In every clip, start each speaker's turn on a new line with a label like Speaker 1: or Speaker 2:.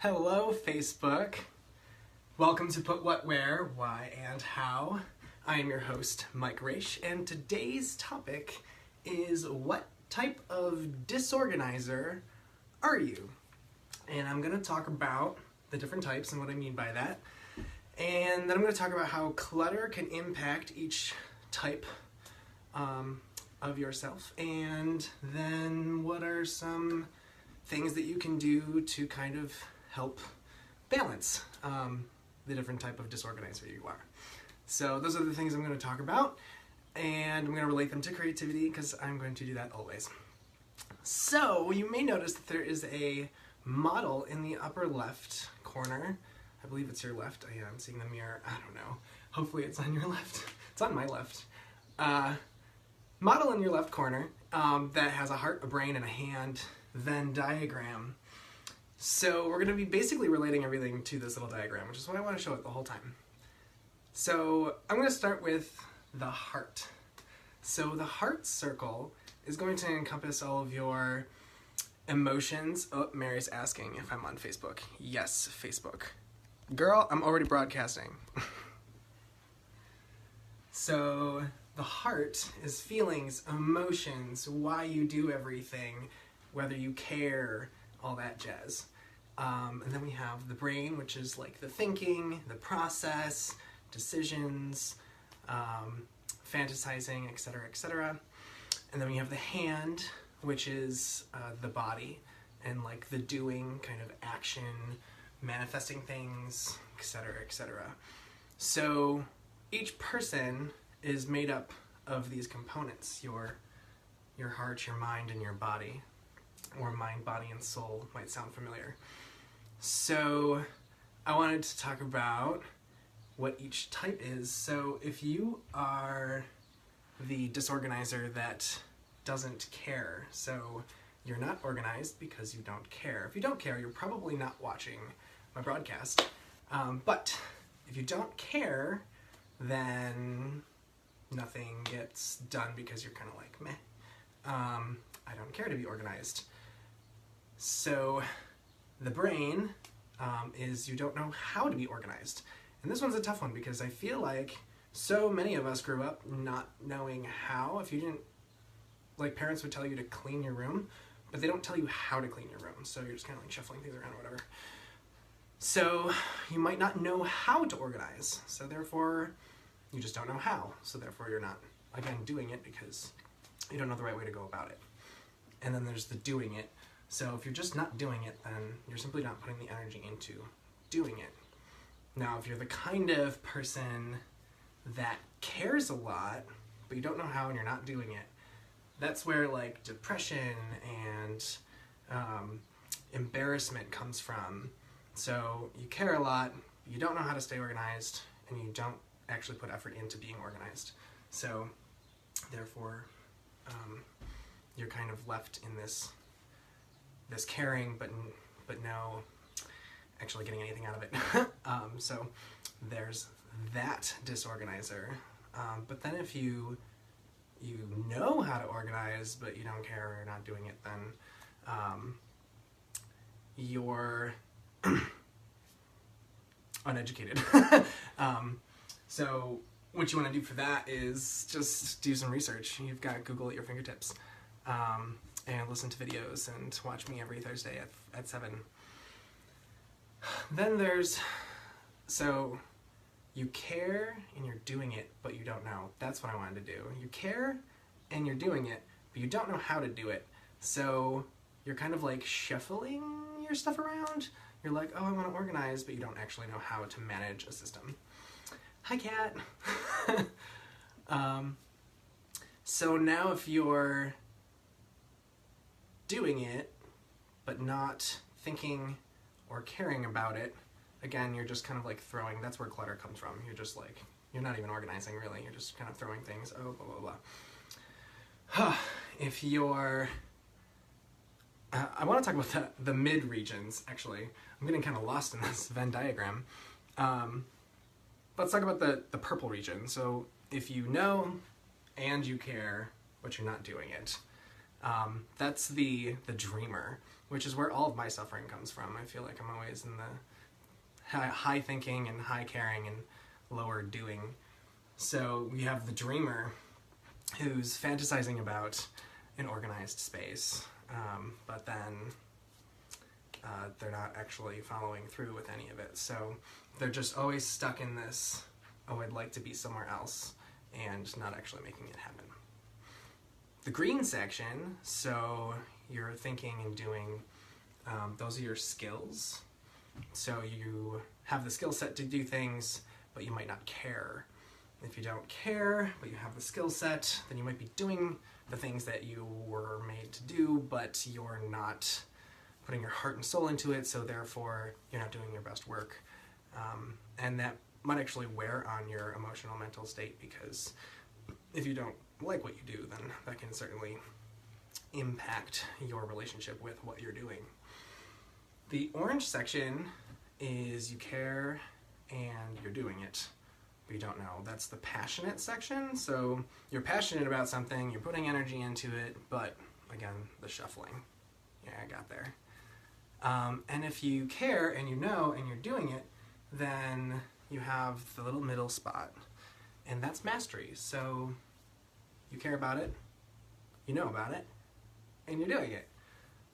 Speaker 1: Hello, Facebook. Welcome to Put What Where, Why, and How. I am your host, Mike Raish, and today's topic is what type of disorganizer are you? And I'm going to talk about the different types and what I mean by that. And then I'm going to talk about how clutter can impact each type of yourself. And then what are some things that you can do to kind of help balance the different type of disorganizer you are. So those are the things I'm going to talk about, and I'm going to relate them to creativity because I'm going to do that always. So you may notice that there is a model in the upper left corner. I believe it's your left. I'm seeing the mirror. I don't know. Hopefully it's on your left. It's on my left. Model in your left corner that has a heart, a brain, and a hand Venn diagram. So we're going to be basically relating everything to this little diagram, which is what I want to show it the whole time. So I'm going to start with the heart. So the heart circle is going to encompass all of your emotions. Oh, Mary's asking if I'm on Facebook. Yes, Facebook. Girl, I'm already broadcasting. So the heart is feelings, emotions, why you do everything, whether you care, all that jazz. And then we have the brain, which is like the thinking, the process, decisions, fantasizing, etc., etc. And then we have the hand, which is the body, and like the doing, kind of action, manifesting things, etc., etc. So each person is made up of these components, your heart, your mind, and your body. Or mind, body, and soul might sound familiar. So I wanted to talk about what each type is. So if you are the disorganizer that doesn't care, so you're not organized because you don't care. If you don't care, you're probably not watching my broadcast. But if you don't care, then nothing gets done because you're kind of like, meh. I don't care to be organized. So the brain is you don't know how to be organized. And this one's a tough one because I feel like so many of us grew up not knowing how. If you didn't, like parents would tell you to clean your room, but they don't tell you how to clean your room. So you're just kind of like shuffling things around or whatever. So you might not know how to organize. So therefore you just don't know how. So therefore you're not, again, doing it because you don't know the right way to go about it. And then there's the doing it. So if you're just not doing it, then you're simply not putting the energy into doing it. Now, if you're the kind of person that cares a lot, but you don't know how and you're not doing it, that's where like depression and embarrassment comes from. So you care a lot, you don't know how to stay organized, and you don't actually put effort into being organized. So therefore, you're kind of left in this caring, but no actually getting anything out of it. So there's that disorganizer. But then if you know how to organize, but you don't care or you're not doing it, then you're uneducated. So what you want to do for that is just do some research. You've got Google at your fingertips. And listen to videos and watch me every Thursday at 7. Then there's, so you care and you're doing it, but you don't know. That's what I wanted to do. You care and you're doing it, but you don't know how to do it. So you're kind of like shuffling your stuff around. You're like, oh, I want to organize, but you don't actually know how to manage a system. Hi, cat. So now if you're doing it, but not thinking or caring about it, again, you're just kind of like throwing, that's where clutter comes from. You're just like, you're not even organizing really, you're just kind of throwing things, oh, blah, blah, blah. If you're, I want to talk about the mid regions, actually. I'm getting kind of lost in this Venn diagram. Let's talk about the purple region. So if you know and you care, but you're not doing it, That's the dreamer, which is where all of my suffering comes from. I feel like I'm always in the high thinking and high caring and lower doing. So we have the dreamer who's fantasizing about an organized space, but then they're not actually following through with any of it. So they're just always stuck in this, oh, I'd like to be somewhere else, and not actually making it happen. The green section, so you're thinking and doing, those are your skills. So you have the skill set to do things, but you might not care. If you don't care, but you have the skill set, then you might be doing the things that you were made to do, but you're not putting your heart and soul into it, so therefore you're not doing your best work. And that might actually wear on your emotional mental state, because if you don't like what you do, then that can certainly impact your relationship with what you're doing. The orange section is you care and you're doing it, but you don't know. That's the passionate section. So you're passionate about something, you're putting energy into it, but again, the shuffling. Yeah, I got there. And if you care and you know and you're doing it, then you have the little middle spot, and that's mastery. So you care about it, you know about it, and you're doing it.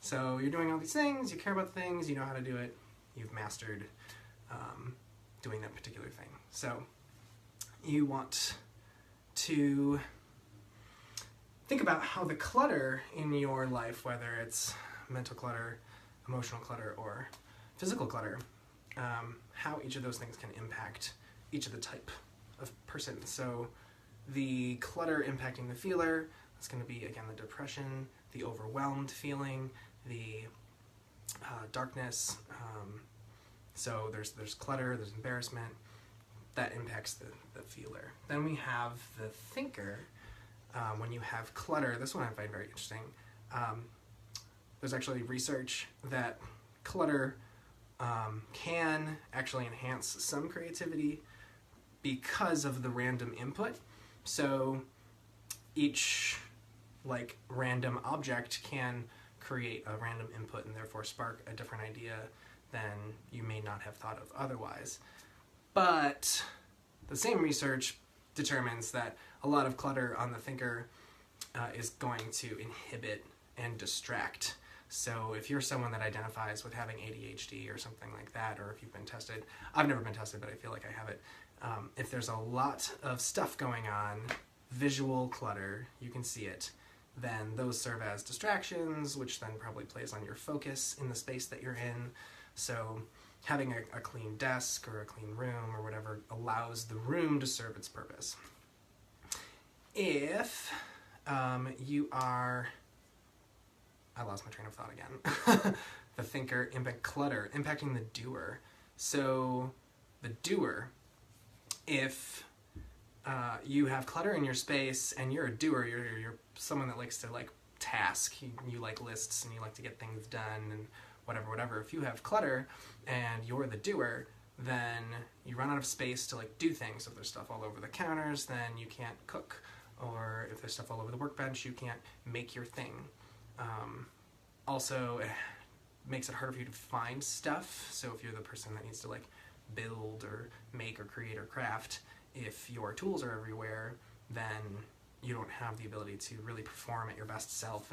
Speaker 1: So you're doing all these things, you care about the things, you know how to do it, you've mastered doing that particular thing. So you want to think about how the clutter in your life, whether it's mental clutter, emotional clutter, or physical clutter, how each of those things can impact each of the type of person. So the clutter impacting the feeler, that's going to be, again, the depression, the overwhelmed feeling, the darkness. So there's clutter, there's embarrassment, that impacts the feeler. Then we have the thinker. When you have clutter, this one I find very interesting. There's actually research that clutter can actually enhance some creativity because of the random input. So each random object can create a random input and therefore spark a different idea than you may not have thought of otherwise. But the same research determines that a lot of clutter on the thinker is going to inhibit and distract. So if you're someone that identifies with having ADHD or something like that, or if you've been tested, I've never been tested, but I feel like I have it. If there's a lot of stuff going on, visual clutter, you can see it, then those serve as distractions, which then probably plays on your focus in the space that you're in. So having a clean desk or a clean room or whatever allows the room to serve its purpose. If you are... I lost my train of thought again. The thinker, clutter, impacting the doer. So the doer, if you have clutter in your space and you're a doer, you're someone that likes to task, you like lists and you like to get things done and whatever. If you have clutter and you're the doer, then you run out of space to do things. If there's stuff all over the counters, then you can't cook. Or if there's stuff all over the workbench, you can't make your thing. Also, it makes it harder for you to find stuff. So if you're the person that needs to build or make or create or craft, if your tools are everywhere, then you don't have the ability to really perform at your best self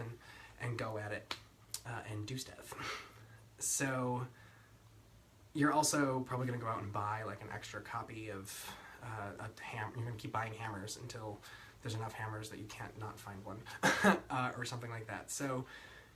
Speaker 1: and go at it and do stuff. So you're also probably going to go out and buy an extra copy of a hammer. You're going to keep buying hammers until there's enough hammers that you can't not find one or something like that. So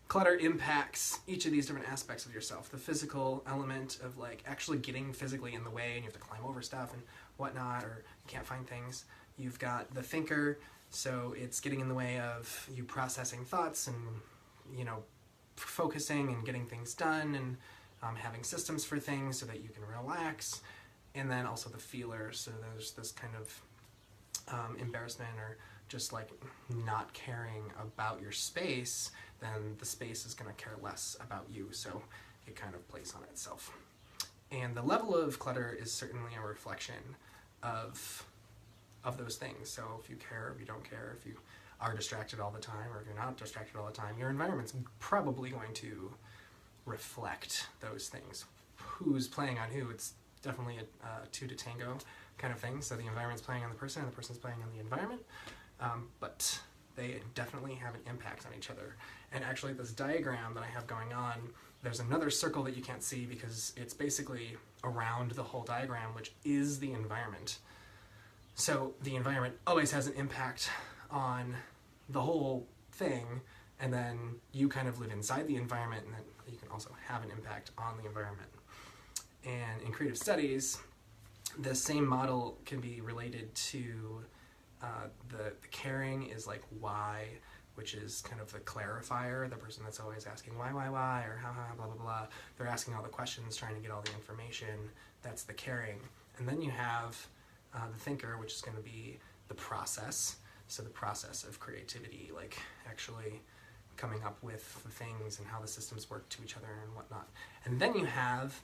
Speaker 1: clutter impacts each of these different aspects of yourself. The physical element of actually getting physically in the way and you have to climb over stuff and whatnot, or you can't find things. You've got the thinker, so it's getting in the way of you processing thoughts and focusing and getting things done and having systems for things so that you can relax. And then also the feeler, so there's this kind of embarrassment or just not caring about your space, then the space is going to care less about you, so it kind of plays on itself. And the level of clutter is certainly a reflection of those things. So if you care, if you don't care, if you are distracted all the time, or if you're not distracted all the time, your environment's probably going to reflect those things. Who's playing on who? It's definitely a two to tango kind of thing. So the environment's playing on the person, and the person's playing on the environment. But they definitely have an impact on each other. And actually, this diagram that I have going on, there's another circle that you can't see because it's basically around the whole diagram, which is the environment. So the environment always has an impact on the whole thing, and then you kind of live inside the environment, and then you can also have an impact on the environment. And in creative studies, the same model can be related to the caring is like why, which is kind of the clarifier, the person that's always asking why, or how, blah, blah, blah. They're asking all the questions, trying to get all the information. That's the caring. And then you have the thinker, which is going to be the process. So the process of creativity, like actually coming up with the things and how the systems work to each other and whatnot. And then you have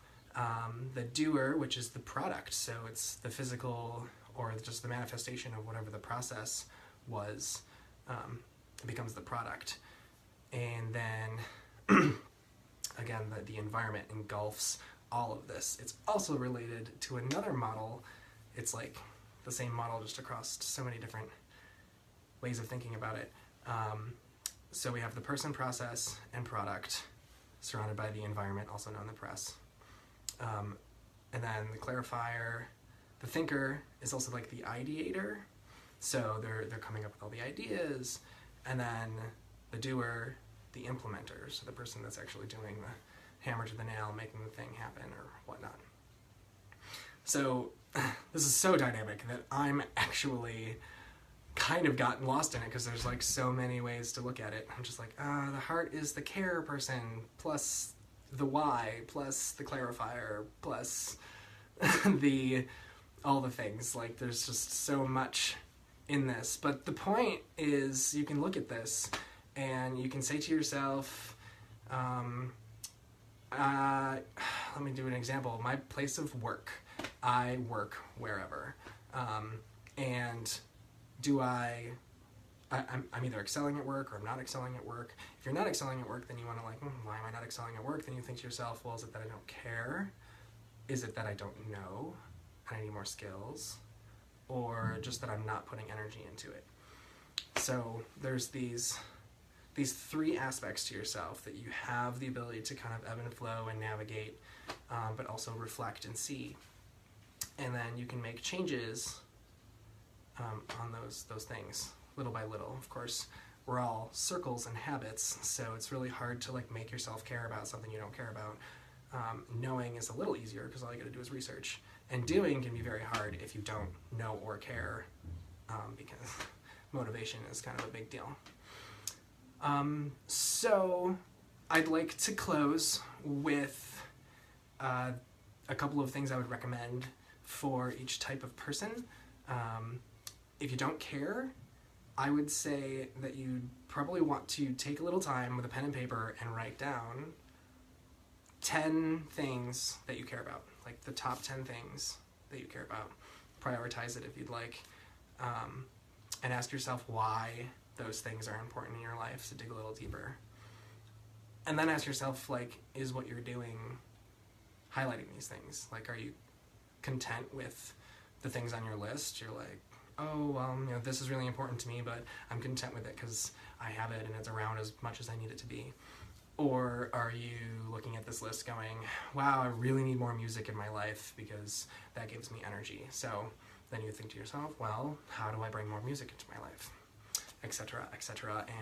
Speaker 1: the doer, which is the product. So it's the physical or just the manifestation of whatever the process was, becomes the product. And then, again, the environment engulfs all of this. It's also related to another model. It's like the same model just across so many different ways of thinking about it. So we have the person, process, and product surrounded by the environment, also known as the press. And then the clarifier, the thinker is also like the ideator. So they're coming up with all the ideas. And then the doer, the implementer, so the person that's actually doing the hammer to the nail, making the thing happen or whatnot. So this is so dynamic that I'm actually kind of gotten lost in it because there's like so many ways to look at it. I'm just like, the heart is the care person, plus the why, plus the clarifier, plus all the things. Like there's just so much in this. But the point is you can look at this and you can say to yourself, let me do an example. My place of work. I work wherever. And I'm either excelling at work or I'm not excelling at work. If you're not excelling at work, then you want to like, why am I not excelling at work? Then you think to yourself, well, is it that I don't care? Is it that I don't know and I need more skills? Or just that I'm not putting energy into it? So there's these three aspects to yourself that you have the ability to kind of ebb and flow and navigate, but also reflect and see. And then you can make changes on those things little by little. Of course, we're all circles and habits, so it's really hard to like make yourself care about something you don't care about. Knowing is a little easier because all you gotta do is research. And doing can be very hard if you don't know or care, because motivation is kind of a big deal. So I'd like to close with a couple of things I would recommend for each type of person. If you don't care, I would say that you probably want to take a little time with a pen and paper and write down 10 things that you care about, like the top 10 things that you care about. Prioritize it if you'd like, and ask yourself why those things are important in your life, so dig a little deeper. And then ask yourself, like, is what you're doing highlighting these things? Like, are you content with the things on your list? You're like, oh, well, this is really important to me, but I'm content with it because I have it and it's around as much as I need it to be. Or are you looking at this list going, wow, I really need more music in my life because that gives me energy. So then you think to yourself, well, how do I bring more music into my life? Etc.,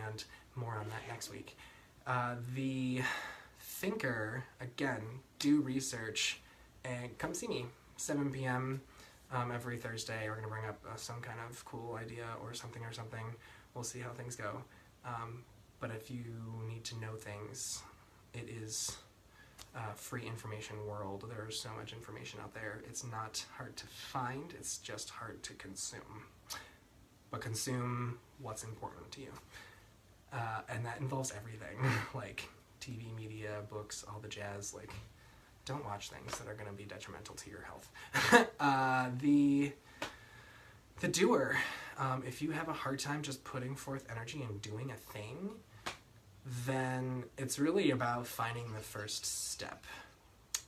Speaker 1: and more on that next week. The thinker, again, do research and come see me, 7 p.m. Every Thursday. We're going to bring up some kind of cool idea or something. We'll see how things go. But if you need to know things, it is a free information world. There's so much information out there. It's not hard to find, it's just hard to consume. But consume what's important to you. And that involves everything, like TV, media, books, all the jazz. Like, don't watch things that are going to be detrimental to your health. The doer. If you have a hard time just putting forth energy and doing a thing, then it's really about finding the first step.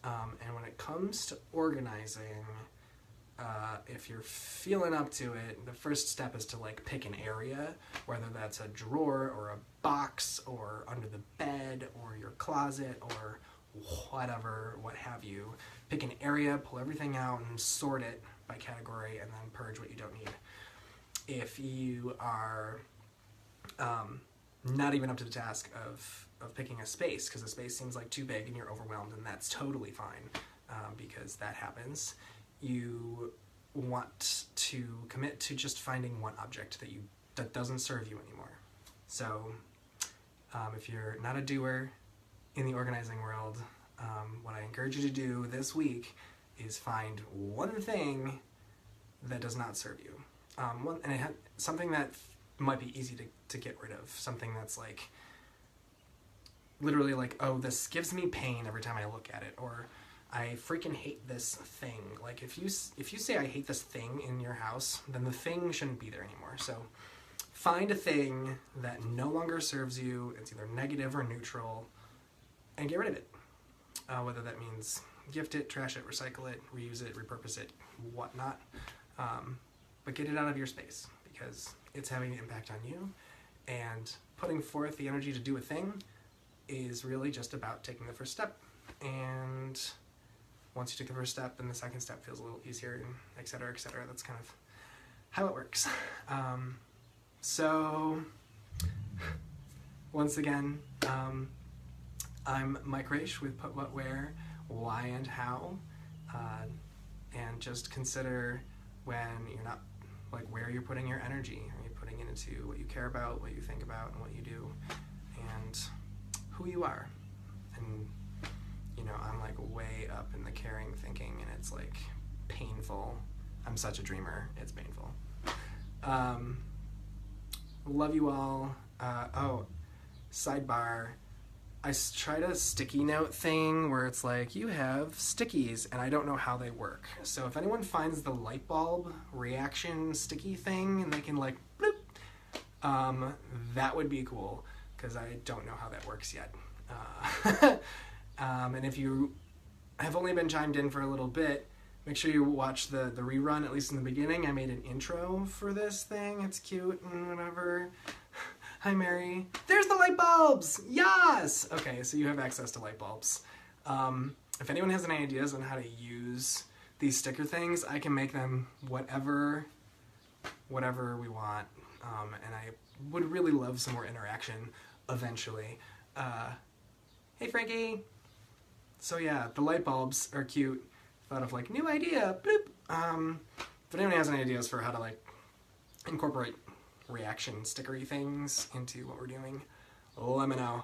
Speaker 1: And when it comes to organizing, if you're feeling up to it, the first step is to like pick an area, whether that's a drawer or a box or under the bed or your closet or whatever, what have you. Pick an area, pull everything out and sort it by category and then purge what you don't need. If you are not even up to the task of picking a space, because a space seems like too big and you're overwhelmed, and that's totally fine, because that happens. You want to commit to just finding one object that doesn't serve you anymore. So if you're not a doer in the organizing world, what I encourage you to do this week is find one thing that does not serve you. Something that might be easy to get rid of. Something that's like, literally like, oh, this gives me pain every time I look at it, or I freaking hate this thing. Like if you say I hate this thing in your house, then the thing shouldn't be there anymore. So find a thing that no longer serves you, it's either negative or neutral, and get rid of it. Whether that means gift it, trash it, recycle it, reuse it, repurpose it, whatnot. But get it out of your space, because it's having an impact on you, and putting forth the energy to do a thing is really just about taking the first step. And once you take the first step, then the second step feels a little easier, and et cetera, et cetera. That's kind of how it works. So, once again, I'm Mike Raish with Put What Where, Why and How, and just consider when you're not, like, where you're putting your energy. Are you putting it into what you care about, what you think about, and what you do, and who you are? And, you know, I'm like way up in the caring thinking, and it's like painful. I'm such a dreamer, it's painful. Love you all. Sidebar, I tried a sticky note thing where it's like, you have stickies, and I don't know how they work. So if anyone finds the light bulb reaction sticky thing and they can like, bloop, that would be cool, because I don't know how that works yet. And if you have only been chimed in for a little bit, make sure you watch the rerun, at least in the beginning. I made an intro for this thing. It's cute and whatever. Hi, Mary. There's the light bulbs! Yes! Okay, so you have access to light bulbs. If anyone has any ideas on how to use these sticker things, I can make them whatever we want. And I would really love some more interaction eventually. Hey, Frankie! So yeah, the light bulbs are cute. Thought of like, new idea, bloop! If anyone has any ideas for how to like incorporate reaction stickery things into what we're doing, let me know.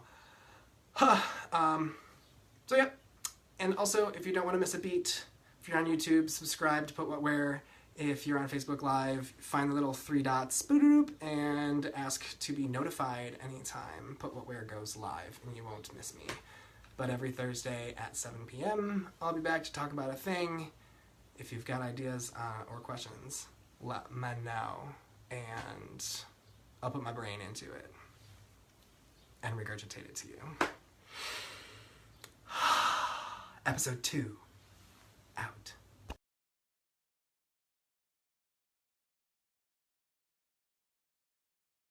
Speaker 1: So yeah, and also if you don't want to miss a beat, if you're on YouTube, subscribe to Put What Where. If you're on Facebook Live, find the little 3 dots, boop, and ask to be notified anytime Put What Where goes live, and you won't miss me. But every Thursday at 7 p.m., I'll be back to talk about a thing. If you've got ideas or questions, let me know, and I'll put my brain into it and regurgitate it to you. Episode 2, out.